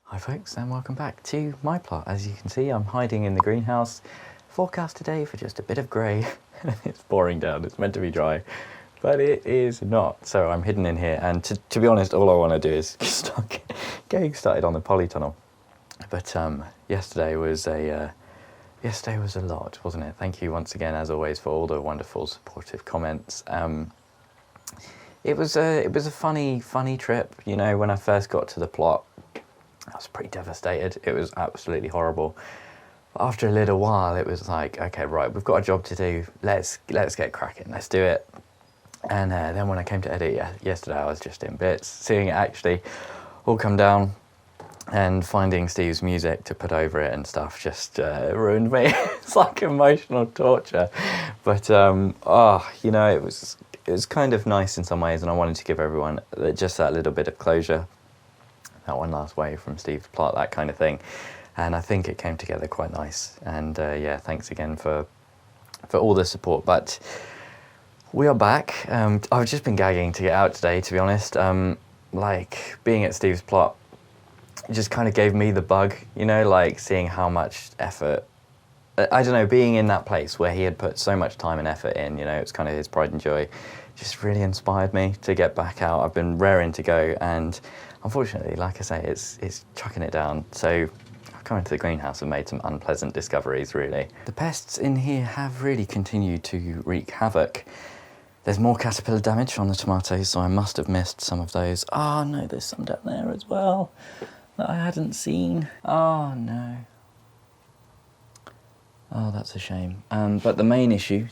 Hi folks, and welcome back to my plot. As you can see, I'm hiding in the greenhouse. Forecast today for just a bit of grey. It's pouring down, it's meant to be dry, but it is not. So I'm hidden in here, and to be honest, all I want to do is start getting started on the polytunnel. But yesterday was a lot, wasn't it? Thank you once again, as always, for all the wonderful supportive comments. It was a funny trip. You know, when I first got to the plot, I was pretty devastated. It was absolutely horrible. But after a little while, it was like, okay, right, we've got a job to do. Let's get cracking. Let's do it. And then when I came to edit yesterday, I was just in bits. Seeing it actually all come down and finding Steve's music to put over it and stuff just ruined me. It's like emotional torture. But you know, it was kind of nice in some ways, and I wanted to give everyone just that little bit of closure. That one last wave from Steve's plot, that kind of thing. And I think it came together quite nice. And yeah, thanks again for all the support. But we are back. I've just been gagging to get out today, to be honest. Like, being at Steve's plot just kind of gave me the bug, you know, like seeing how much effort, I don't know, being in that place where he had put so much time and effort in, you know, it's kind of his pride and joy, just really inspired me to get back out. I've been raring to go, and unfortunately, like I say, it's chucking it down. So I've come into the greenhouse and made some unpleasant discoveries, really. The pests in here have really continued to wreak havoc. There's more caterpillar damage on the tomatoes, so I must have missed some of those. Oh no, there's some down there as well that I hadn't seen. Oh no. Oh, that's a shame. But the main issue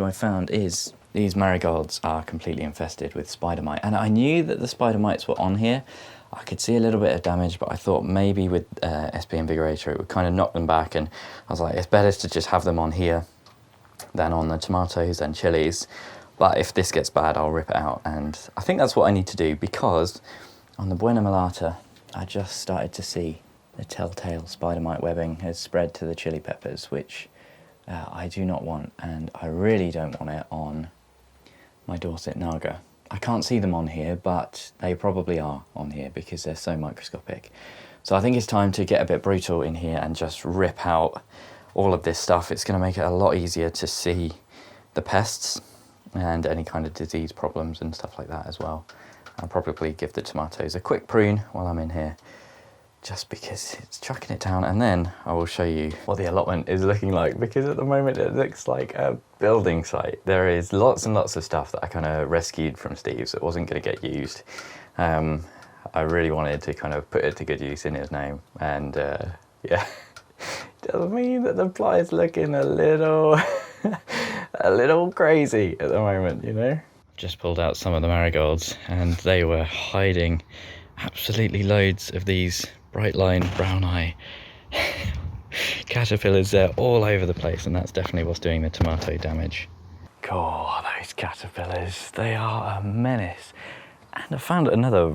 I found is these marigolds are completely infested with spider mite. And I knew that the spider mites were on here. I could see a little bit of damage, but I thought maybe with SP Invigorator it would kind of knock them back. And I was like, it's better to just have them on here than on the tomatoes and chilies. But if this gets bad, I'll rip it out. And I think that's what I need to do, because on the Buena Malata, I just started to see the telltale spider mite webbing has spread to the chili peppers, which I do not want, and I really don't want it on my Dorset Naga. I can't see them on here, but they probably are on here because they're so microscopic. So I think it's time to get a bit brutal in here and just rip out all of this stuff. It's going to make it a lot easier to see the pests and any kind of disease problems and stuff like that as well. I'll probably give the tomatoes a quick prune while I'm in here, just because it's chucking it down, and then I will show you what the allotment is looking like, because at the moment it looks like a building site. There is lots and lots of stuff that I kind of rescued from Steve's that wasn't going to get used. I really wanted to kind of put it to good use in his name, and yeah, does mean that the plot is looking a little a little crazy at the moment, you know. Just pulled out some of the marigolds, and they were hiding absolutely loads of these bright line brown eye caterpillars. They're all over the place, and that's definitely what's doing the tomato damage. God, those caterpillars, they are a menace. And I found another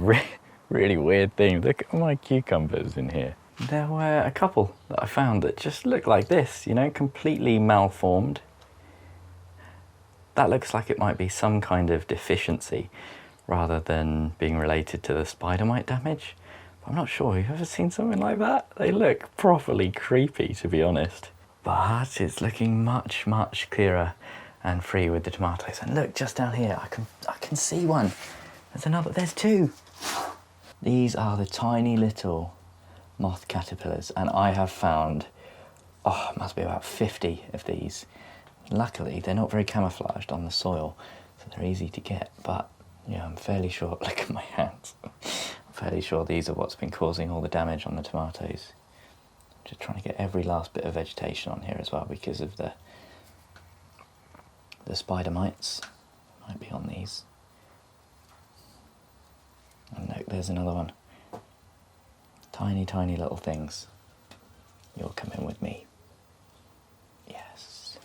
really weird thing. Look at my cucumbers in here. There were a couple that I found that just looked like this, you know, completely malformed. That looks like it might be some kind of deficiency rather than being related to the spider mite damage. But I'm not sure. Have you ever seen something like that? They look properly creepy, to be honest. But it's looking much clearer and free with the tomatoes. And look, just down here, I can see one. There's two. These are the tiny little moth caterpillars, and I have found, it must be about 50 of these. Luckily, they're not very camouflaged on the soil, so they're easy to get, but yeah, I'm fairly sure, look at my hands, I'm fairly sure these are what's been causing all the damage on the tomatoes. Just trying to get every last bit of vegetation on here as well, because of the spider mites might be on these. And look, there's another one. Tiny little things. You'll come in with me. Yes.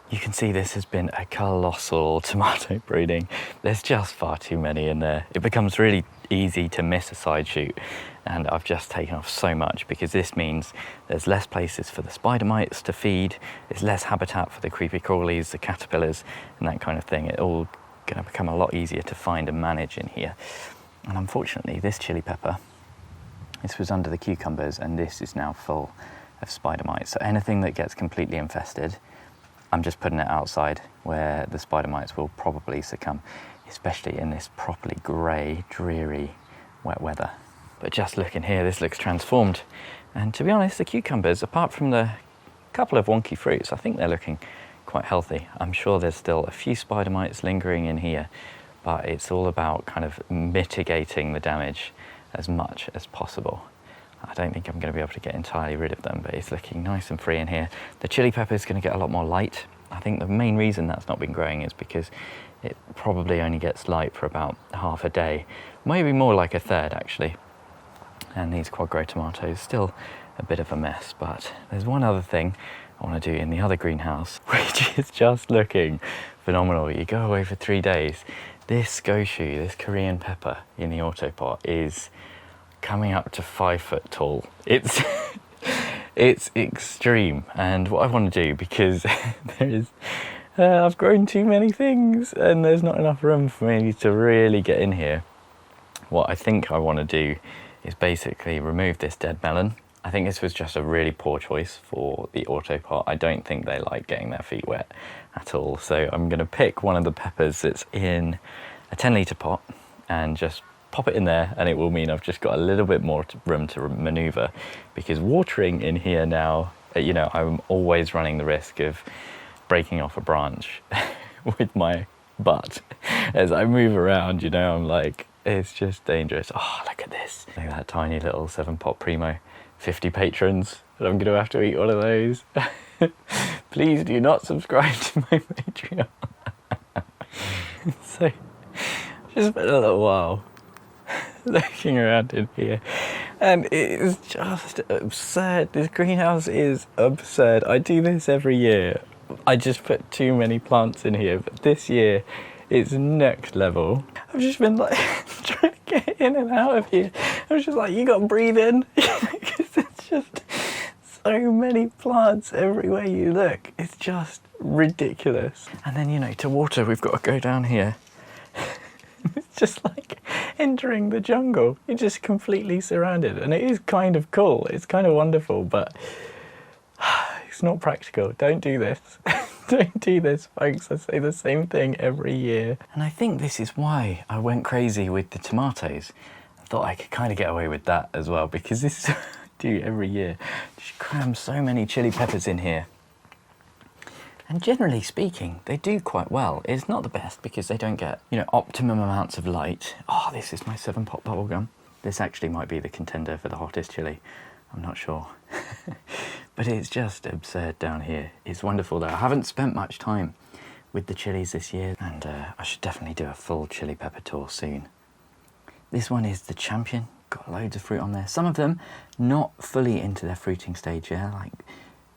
You can see this has been a colossal tomato breeding. There's just far too many in there. It becomes really easy to miss a side shoot, and I've just taken off so much because this means there's less places for the spider mites to feed, there's less habitat for the creepy crawlies, the caterpillars, and that kind of thing. It's all going to become a lot easier to find and manage in here. And unfortunately, this chili pepper This was under the cucumbers, and this is now full of spider mites. So anything that gets completely infested, I'm just putting it outside where the spider mites will probably succumb, especially in this properly grey, dreary, wet weather. But just looking here, this looks transformed. And to be honest, the cucumbers, apart from the couple of wonky fruits, I think they're looking quite healthy. I'm sure there's still a few spider mites lingering in here, but it's all about kind of mitigating the damage as much as possible. I don't think I'm going to be able to get entirely rid of them, but it's looking nice and free in here. The chili pepper is going to get a lot more light. I think the main reason that's not been growing is because it probably only gets light for about half a day, maybe more like a third actually. And these quad grow tomatoes, still a bit of a mess, but there's one other thing I want to do in the other greenhouse, which is just looking phenomenal. You go away for 3 days. This goshu, this Korean pepper in the autopot is coming up to 5 foot tall. It's it's extreme, and what I want to do, because I've grown too many things and there's not enough room for me to really get in here. What I think I want to do is basically remove this dead melon. I think this was just a really poor choice for the autopot. I don't think they like getting their feet wet at all. So I'm going to pick one of the peppers that's in a 10-litre pot and just pop it in there, and it will mean I've just got a little bit more room to maneuver, because watering in here now, you know, I'm always running the risk of breaking off a branch with my butt as I move around. You know, I'm like, it's just dangerous. Oh, look at this. Look at that tiny little 7-pot Primo. 50 patrons, and I'm going to have to eat one of those. Please do not subscribe to my Patreon. So, just spent a little while looking around in here, and it is just absurd. This greenhouse is absurd. I do this every year. I just put too many plants in here, but this year it's next level. I've just been like trying to get in and out of here. I was just like, you got to breathe in. Because it's just so many plants everywhere you look. It's just ridiculous. And then, you know, to water, we've got to go down here. It's just like entering the jungle. You're just completely surrounded. And it is kind of cool. It's kind of wonderful, but it's not practical. Don't do this. Don't do this, folks. I say the same thing every year. And I think this is why I went crazy with the tomatoes. I thought I could kind of get away with that as well, because this is what I do every year. Just cram so many chili peppers in here. And generally speaking, they do quite well. It's not the best because they don't get, you know, optimum amounts of light. Oh, this is my 7-pot bubblegum. This actually might be the contender for the hottest chili. I'm not sure. But it's just absurd down here. It's wonderful though. I haven't spent much time with the chilies this year, and I should definitely do a full chili pepper tour soon. This one is the champion. Got loads of fruit on there. Some of them not fully into their fruiting stage yet, like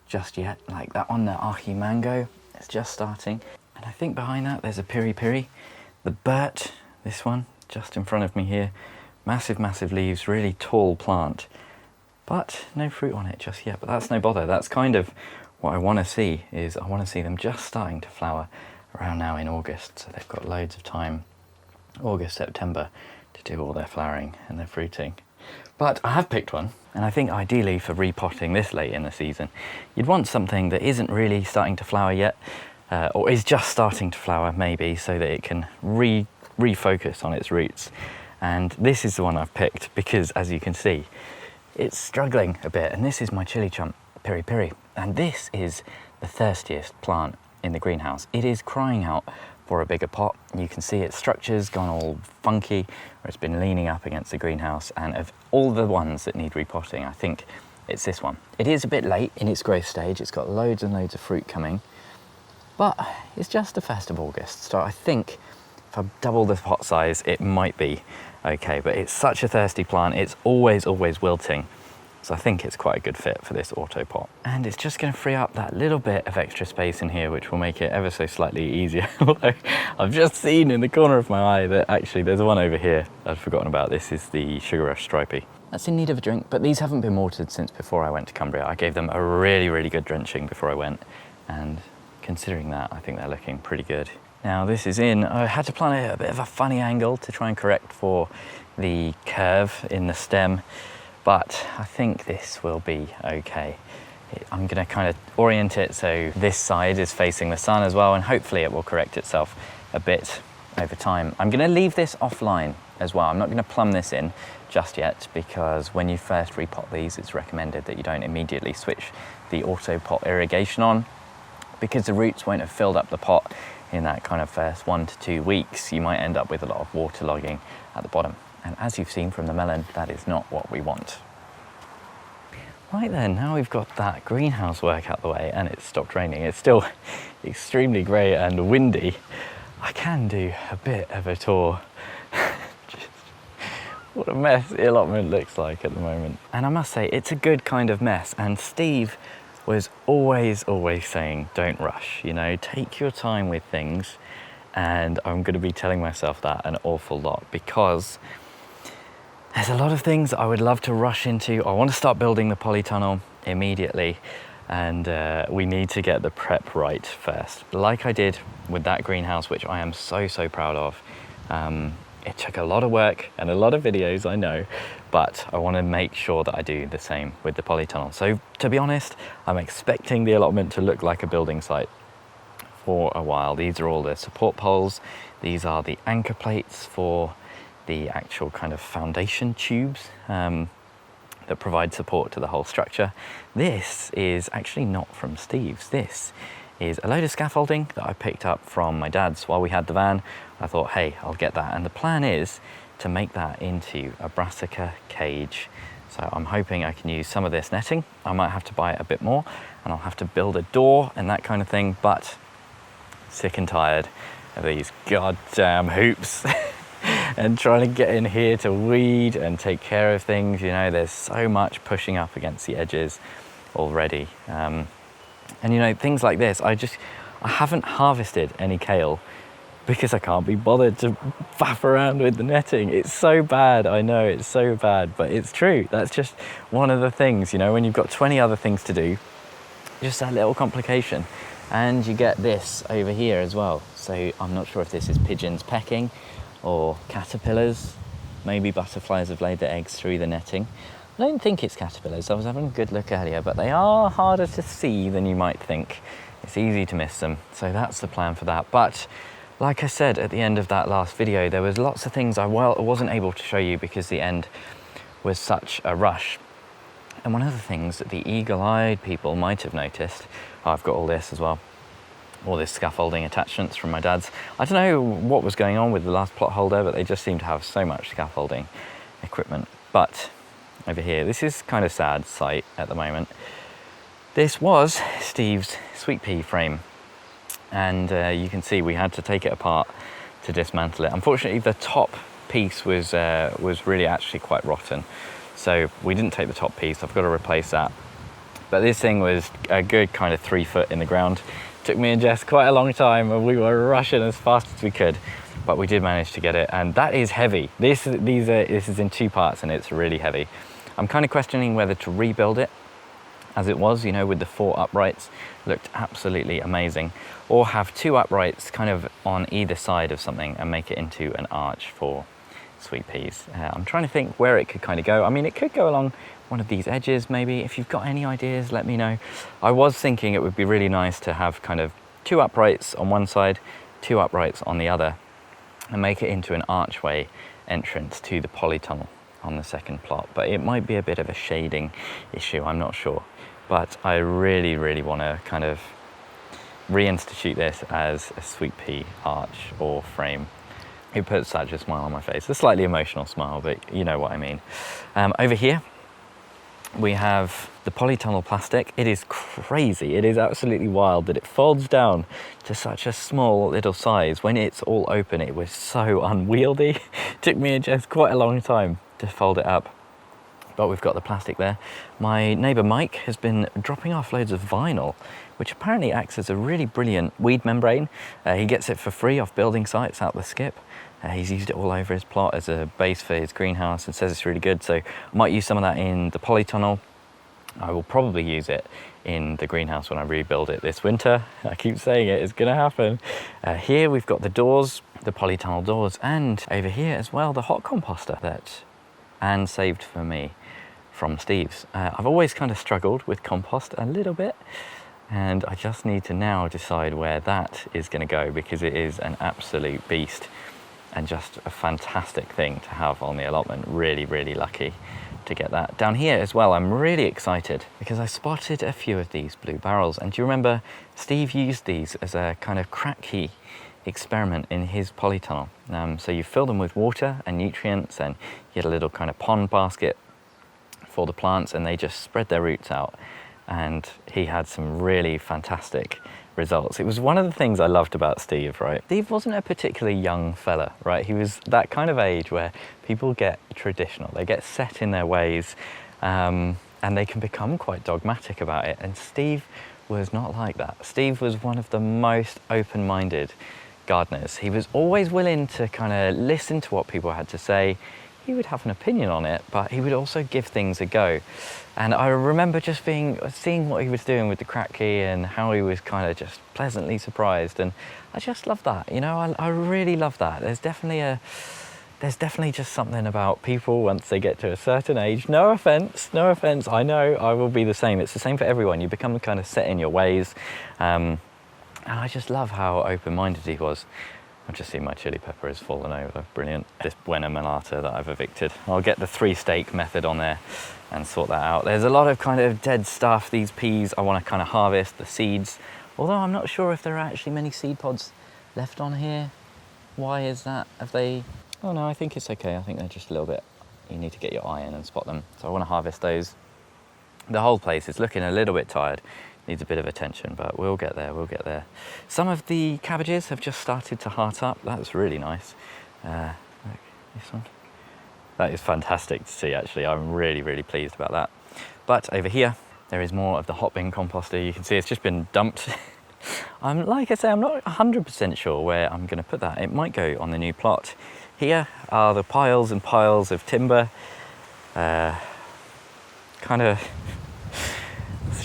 just yet. Like that one, the Ahi Mango, it's just starting. And I think behind that there's a Piri Piri. The Burt, this one, just in front of me here. Massive, massive leaves, really tall plant. But no fruit on it just yet, but that's no bother. That's kind of what I want to see, is I want to see them just starting to flower around now in August. So they've got loads of time, August, September, to do all their flowering and their fruiting. But I have picked one, and I think ideally for repotting this late in the season, you'd want something that isn't really starting to flower yet, or is just starting to flower maybe, so that it can refocus on its roots. And this is the one I've picked because, as you can see, it's struggling a bit, and this is my chili chump Piri Piri, and this is the thirstiest plant in the greenhouse. It is crying out for a bigger pot. You can see its structure's gone all funky, where it's been leaning up against the greenhouse, and of all the ones that need repotting, I think it's this one. It is a bit late in its growth stage. It's got loads and loads of fruit coming, but it's just the 1st of August, so I think if I double the pot size, it might be okay, but it's such a thirsty plant. It's always wilting. So I think it's quite a good fit for this auto pot. And it's just going to free up that little bit of extra space in here, which will make it ever so slightly easier. Although I've just seen in the corner of my eye that actually there's one over here I'd forgotten about. This is the Sugar Rush Stripey. That's in need of a drink, but these haven't been watered since before I went to Cumbria. I gave them a really good drenching before I went, and considering that, I think they're looking pretty good. Now this is in, I had to plant it at a bit of a funny angle to try and correct for the curve in the stem, but I think this will be okay. I'm gonna kind of orient it so this side is facing the sun as well, and hopefully it will correct itself a bit over time. I'm gonna leave this offline as well. I'm not gonna plumb this in just yet, because when you first repot these, it's recommended that you don't immediately switch the auto pot irrigation on, because the roots won't have filled up the pot in that kind of first 1 to 2 weeks. You might end up with a lot of water logging at the bottom. And as you've seen from the melon, that is not what we want. Right then, now we've got that greenhouse work out the way and it's stopped raining. It's still extremely grey and windy. I can do a bit of a tour. Just what a mess the allotment looks like at the moment. And I must say, it's a good kind of mess. And Steve was always saying, don't rush, you know, take your time with things. And I'm going to be telling myself that an awful lot, because there's a lot of things I would love to rush into. I want to start building the polytunnel immediately, and we need to get the prep right first. Like I did with that greenhouse, which I am so proud of. It took a lot of work and a lot of videos, I know, but I want to make sure that I do the same with the polytunnel. So to be honest, I'm expecting the allotment to look like a building site for a while. These are all the support poles. These are the anchor plates for the actual kind of foundation tubes that provide support to the whole structure. This is actually not from Steve's. This is a load of scaffolding that I picked up from my dad's while we had the van. I thought, hey, I'll get that. And the plan is to make that into a brassica cage. So I'm hoping I can use some of this netting. I might have to buy a bit more, and I'll have to build a door and that kind of thing, but sick and tired of these goddamn hoops. And trying to get in here to weed and take care of things, you know, there's so much pushing up against the edges already. And you know, things like this, I haven't harvested any kale because I can't be bothered to faff around with the netting. It's so bad, I know, it's so bad, but it's true. That's just one of the things, you know, when you've got 20 other things to do, just that little complication. And you get this over here as well. So I'm not sure if this is pigeons pecking or caterpillars. Maybe butterflies have laid their eggs through the netting. I don't think it's caterpillars. I was having a good look earlier, but they are harder to see than you might think. It's easy to miss them. So that's the plan for that. But like I said at the end of that last video, there was lots of things I wasn't able to show you because the end was such a rush. And one of the things that the eagle-eyed people might have noticed, I've got all this as well, all this scaffolding attachments from my dad's. I don't know what was going on with the last plot holder, but they just seem to have so much scaffolding equipment. But over here, this is kind of sad sight at the moment. This was Steve's sweet pea frame. And you can see we had to take it apart to dismantle it. Unfortunately, the top piece was really actually quite rotten. So we didn't take the top piece. I've got to replace that. But this thing was a good kind of 3 foot in the ground. Took me and Jess quite a long time, and we were rushing as fast as we could, but we did manage to get it. And that is heavy. This is in 2 parts, and it's really heavy. I'm kind of questioning whether to rebuild it as it was, you know, with the 4 uprights. Looked absolutely amazing. Or have 2 uprights kind of on either side of something and make it into an arch for sweet peas. I'm trying to think where it could kind of go. I mean, it could go along one of these edges maybe. If you've got any ideas, let me know. I was thinking it would be really nice to have kind of 2 uprights on one side, 2 uprights on the other, and make it into an archway entrance to the polytunnel on the second plot. But it might be a bit of a shading issue, I'm not sure. But I really want to kind of reinstitute this as a sweet pea arch or frame. It puts such a smile on my face, a slightly emotional smile, but you know what I mean. Over here, we have the polytunnel plastic. It is crazy. It is absolutely wild that it folds down to such a small little size. When it's all open, it was so unwieldy. It took me and Jess quite a long time to fold it up. But we've got the plastic there. My neighbour Mike has been dropping off loads of vinyl, which apparently acts as a really brilliant weed membrane. He gets it for free off building sites out the skip. He's used it all over his plot as a base for his greenhouse and says it's really good. So I might use some of that in the polytunnel. I will probably use it in the greenhouse when I rebuild it this winter. I keep saying it, it's gonna happen. Here we've got the doors, the polytunnel doors, and over here as well, the hot composter that Anne saved for me from Steve's. I've always kind of struggled with compost a little bit, and I just need to now decide where that is going to go, because it is an absolute beast and just a fantastic thing to have on the allotment. Really, really lucky to get that. Down here as well, I'm really excited because I spotted a few of these blue barrels. And do you remember Steve used these as a kind of crack key experiment in his polytunnel? So you fill them with water and nutrients, and you get a little kind of pond basket for the plants, and they just spread their roots out. And he had some really fantastic results. It was one of the things I loved about Steve, right? Steve wasn't a particularly young fella, right? He was that kind of age where people get traditional, they get set in their ways, and they can become quite dogmatic about it. And Steve was not like that. Steve was one of the most open-minded gardeners. He was always willing to kind of listen to what people had to say. He would have an opinion on it, but he would also give things a go. And I remember just seeing what he was doing with the crack key and how he was kind of just pleasantly surprised. And I just love that, you know, I really love that. There's definitely just something about people once they get to a certain age. No offense, I know I will be the same. It's the same for everyone. You become kind of set in your ways. And I just love how open-minded he was. I've just seen my chili pepper has fallen over. Brilliant. This Buena Melata that I've evicted. I'll get the 3-stake method on there and sort that out. There's a lot of kind of dead stuff. These peas I want to kind of harvest, the seeds. Although I'm not sure if there are actually many seed pods left on here. Why is that? Have they... Oh no, I think it's okay. I think they're just a little bit... You need to get your eye in and spot them. So I want to harvest those. The whole place is looking a little bit tired. Needs a bit of attention, but we'll get there, we'll get there. Some of the cabbages have just started to heart up. That's really nice. Look, this one. That is fantastic to see, actually. I'm really, really pleased about that. But over here, there is more of the hot bin composter. You can see it's just been dumped. Like I say, I'm not 100% sure where I'm gonna put that. It might go on the new plot. Here are the piles and piles of timber. It's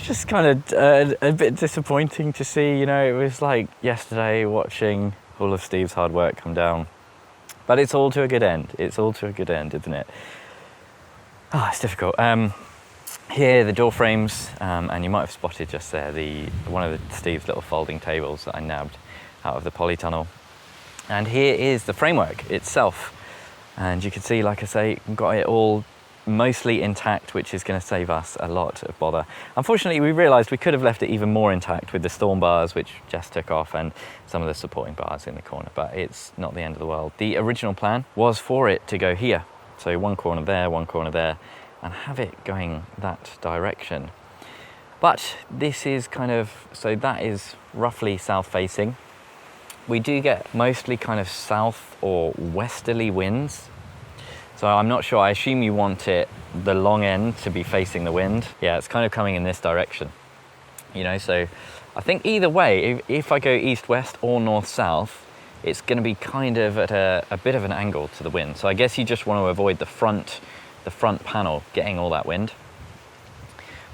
just kind of a bit disappointing to see, you know. It was like yesterday watching all of Steve's hard work come down. But it's all to a good end. It's all to a good end, isn't it? Oh, it's difficult. Here, the door frames, and you might have spotted just there one of Steve's little folding tables that I nabbed out of the polytunnel. And here is the framework itself. And you can see, like I say, got it all mostly intact, which is going to save us a lot of bother. Unfortunately, we realised we could have left it even more intact with the storm bars, which Jess took off, and some of the supporting bars in the corner, but it's not the end of the world. The original plan was for it to go here. So one corner there, and have it going that direction. But this is kind of, so that is roughly south facing. We do get mostly kind of south or westerly winds. So I'm not sure, I assume you want the long end to be facing the wind. Yeah, it's kind of coming in this direction. You know, so I think either way, if I go east-west or north-south, it's going to be kind of at a bit of an angle to the wind. So I guess you just want to avoid the front panel getting all that wind.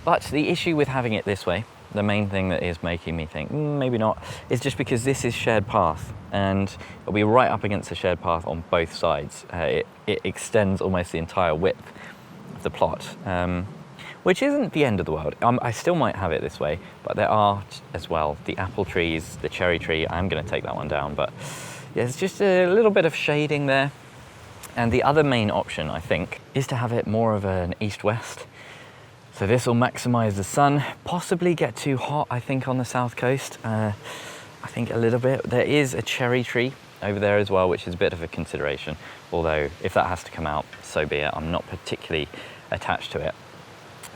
But the issue with having it this way, the main thing that is making me think maybe not, is just because this is shared path, and it'll be right up against the shared path on both sides. It extends almost the entire width of the plot, which isn't the end of the world. I still might have it this way, but there are as well the apple trees, the cherry tree. I'm going to take that one down, but yeah, it's just a little bit of shading there. And the other main option, I think, is to have it more of an east-west. So this will maximize the sun, possibly get too hot, I think, on the south coast. I think a little bit. There is a cherry tree over there as well, which is a bit of a consideration. Although if that has to come out, so be it. I'm not particularly attached to it.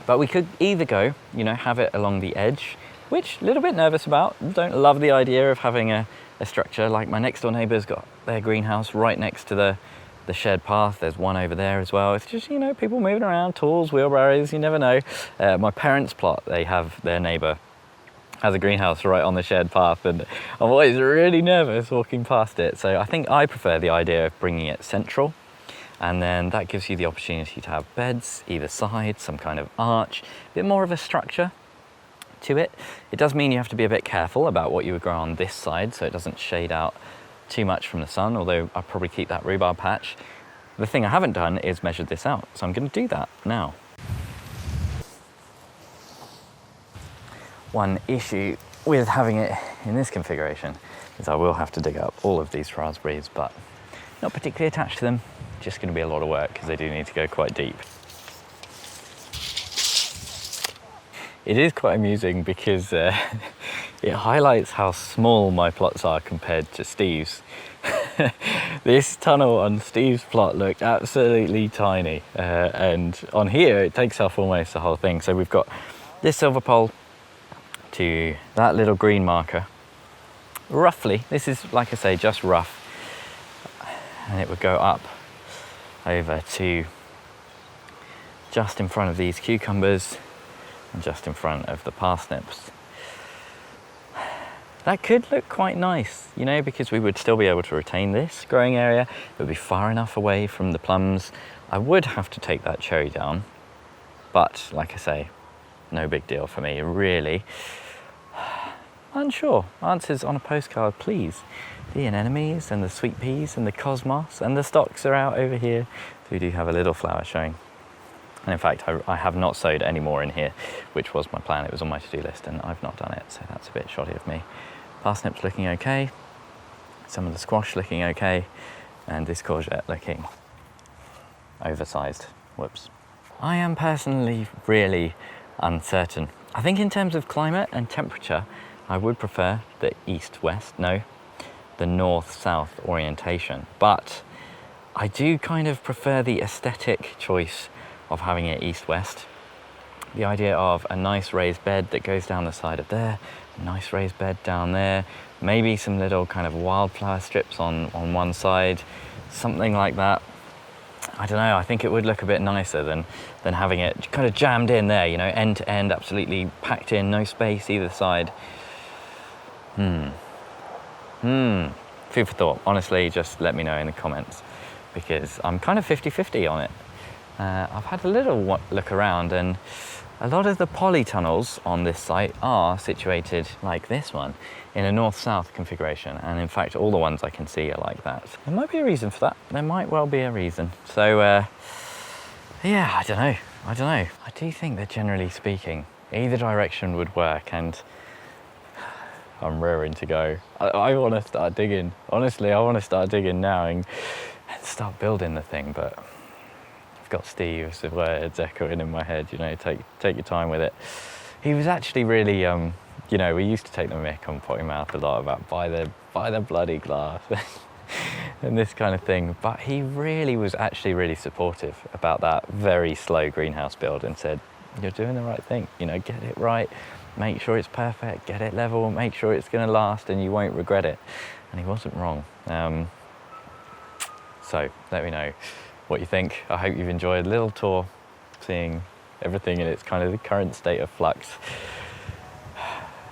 But we could either go, you know, have it along the edge, which a little bit nervous about. Don't love the idea of having a structure. Like my next door neighbour's got their greenhouse right next to the shared path. There's one over there as well. It's just, you know, people moving around, tools, wheelbarrows, you never know. My parents' plot, they have their neighbour has a greenhouse right on the shared path, and I'm always really nervous walking past it. So I think I prefer the idea of bringing it central, and then that gives you the opportunity to have beds either side, some kind of arch, a bit more of a structure to it. It does mean you have to be a bit careful about what you would grow on this side so it doesn't shade out too much from the sun, although I'll probably keep that rhubarb patch. The thing I haven't done is measured this out, so I'm going to do that now. One issue with having it in this configuration is I will have to dig up all of these raspberries, but not particularly attached to them. Just going to be a lot of work because they do need to go quite deep. It is quite amusing because it highlights how small my plots are compared to Steve's. This tunnel on Steve's plot looked absolutely tiny, and on here it takes off almost the whole thing. So we've got this silver pole to that little green marker. Roughly, this is, like I say, just rough, and it would go up over to just in front of these cucumbers and just in front of the parsnips. That could look quite nice, you know, because we would still be able to retain this growing area. It would be far enough away from the plums. I would have to take that cherry down, but like I say, no big deal for me, really. Unsure. Answers on a postcard, please. The anemones and the sweet peas and the cosmos and the stocks are out over here. So we do have a little flower showing. And in fact, I have not sowed any more in here, which was my plan. It was on my to-do list and I've not done it, so that's a bit shoddy of me. Parsnips looking okay, some of the squash looking okay, and this courgette looking oversized. Whoops. I am personally really uncertain. I think in terms of climate and temperature, I would prefer the the north-south orientation, but I do kind of prefer the aesthetic choice of having it east-west. The idea of a nice raised bed that goes down the side of there, a nice raised bed down there, maybe some little kind of wildflower strips on one side, something like that. I don't know, I think it would look a bit nicer than having it kind of jammed in there, you know, end to end, absolutely packed in, no space either side. Food for thought. Honestly, just let me know in the comments, because I'm kind of 50-50 on it. I've had a little look around, and a lot of the polytunnels on this site are situated like this one, in a north-south configuration, and in fact all the ones I can see are like that. There might be a reason for that. There might well be a reason. So yeah, I don't know. I do think that generally speaking, either direction would work, and I'm raring to go. I want to start digging. Honestly, I want to start digging now and start building the thing, but I've got Steve's words echoing in my head, you know, take your time with it. He was actually really, you know, we used to take the mick on Potty Mouth a lot about buy the bloody glass and this kind of thing, but he really was actually really supportive about that very slow greenhouse build and said, you're doing the right thing, you know, get it right, make sure it's perfect, get it level, make sure it's going to last and you won't regret it. And he wasn't wrong. So let me know what you think. I hope you've enjoyed a little tour, seeing everything in its kind of the current state of flux.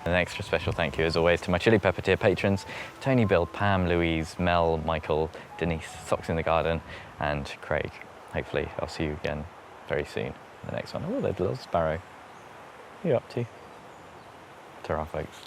An extra special thank you as always to my chili pepper tier patrons, Tony, Bill, Pam, Louise, Mel, Michael, Denise, Socks in the Garden, and Craig. Hopefully I'll see you again very soon in the next one. Oh, there's a little sparrow. What are you up to? Ta-ra, folks.